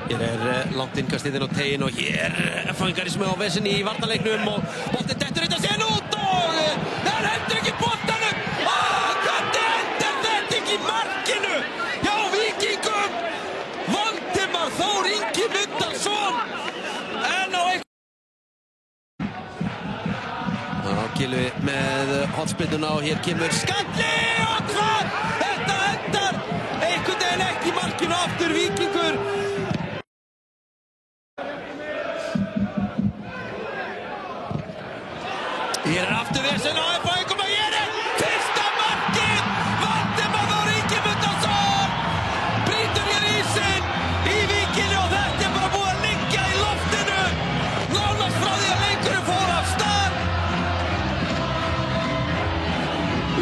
Hér langt innkastið inn á tegin og hér fangarismi á vesinni í varnarleiknum og boltinn dettur þetta sen út og það hendur ekki boltanum. Hvernig hendur þetta ekki markinu hjá Víkingum? Valdimar Þór Ingi Mundarsson en á Gylfi með hornspyrnuna og hér kemur skalli og hvað? Þetta endar einhvern veginn ekki í markinu aftur Víkingur. Hér aftur vesen á FH og hér fyrsta markið! Valdimar Þór Ingi Mundarsson brýtur hér ísinn í Víkinni og þetta bara búið að liggja í loftinu nánast frá því að leikurinn fór af stað.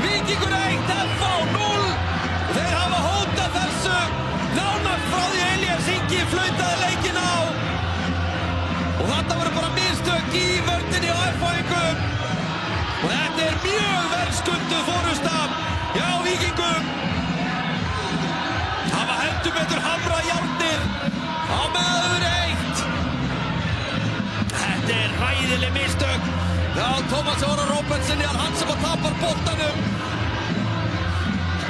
Víkingur 1, FH 0. Þeir hafa hótað þessu nánast frá því að Elías Ingi flautaði leikinn á og þetta voru bara mistök í vörninni á FH-ingum. Og þetta mjög verðskulduð forysta hjá Víkingum. Hafa heldur betur hamrað járnir á meðan 1. Þetta hræðileg mistök hjá Tómasi Orra Róbertssoni, hann sem tapar boltanum.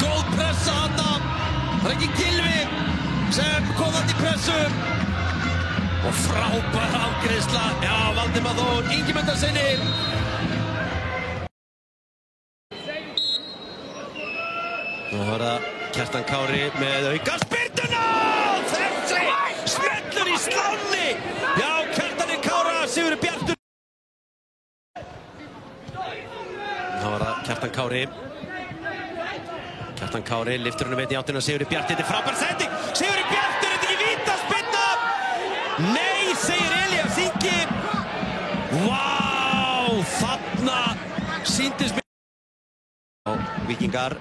Góð pressa þarna. Það ekki Gylfi sem kom þarna í pressu. Og frábær afgreiðsla hjá Valdimar Þór Ingi Mundarssoni. Nú var það Kjartan Kári með aukaspyrnuna! Þessi smellur í slánni! Já, Kjartani Kára, Sigurður Bjartur. Nú var það Kjartan Kári. Kjartan Kári lyftur henni með í áttina Sigurður Bjartur. Þetta frábær sending! Sigurður Bjartur, þetta ekki vítaspyrna! Nei, segir Elías Ingi. Vá, þarna sýndist mér. Víkingar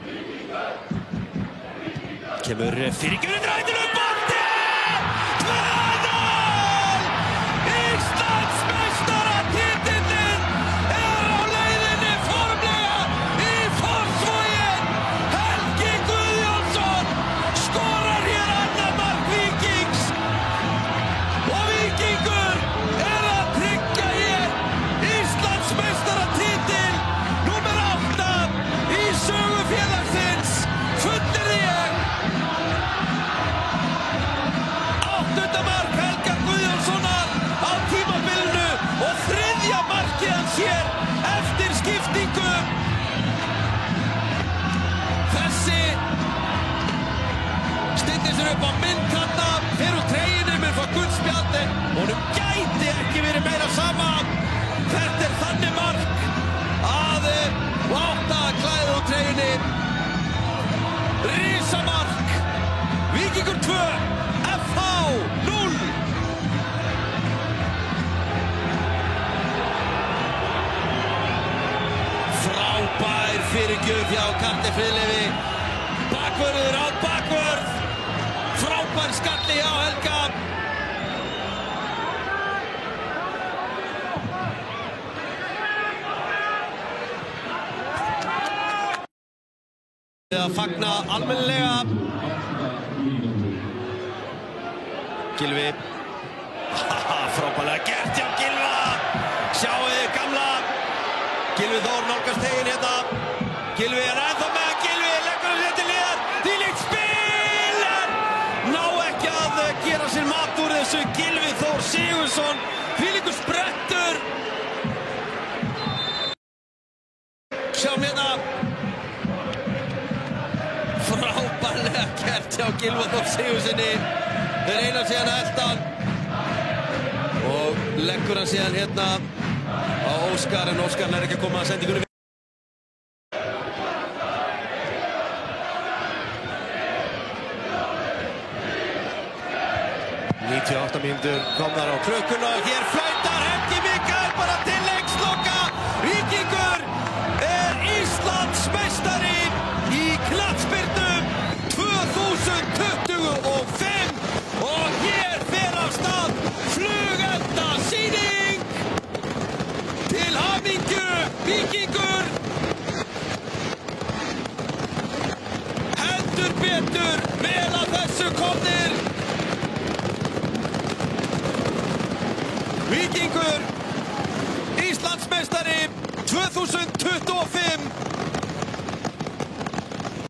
kemur fyrirgjöfin ræðinu bolti! 2-0! Íslandsmeistaratitillinn á leiðinni formlega í Fossvoginn! Helgi Guðjónsson skorar hér annað mark Víkings og Víkingur að tryggja hér Íslandsmeistaratitil númer 8 í sögu félagsins. Fullyrði ég. 8. mark Helga Guðjónssonar á tímabilinu og 3. markið hans hér eftir skiptingu. Þessi stillir sér upp á myndkanna, fer úr treyjunni, mun fá gullspjald en honum gæti ekki verið meira sama. Þetta þannig mark að láta klæða úr treyjunni. Risamark. Víkingur 2, FH 0. Frábær fyrirgjöf hjá Karli Friðleifi. Bakvörður á bakvörð. Frábær skalli hjá Helga. Að fagna almennilega. Gylfi. Frábærlega gert hjá Gylfa. Sjáu þið gamla. Gylfi Þór nálgast tegin hérna. Gylfi ennþá með. Gylfi leggur sér til hliðar. Þvílíkt spil en ná ekki að gera sér mat úr þessu. Gylfi Þór Sigurðsson. Þvílíkur sprettur. Sjáum hérna. Frábærlega gert hjá Gylfa Þór Sigurðssoni. Þeir reyna síðan að elta hann og leggur hann síðan hérna á Óskar en Óskar nær ekki að koma að sendingunni. 98 mínútur komnar á klukkuna og hér flautar Helgi Mikael bara til leiksloka. Víkingur Íslandsmeistari í knattspyrnu 2025 og hér fer af stað flugenda sýning. Til hamingju Víkingur. Heldur betur vel að þessu komnir. Víkingur Íslandsmeistari 2025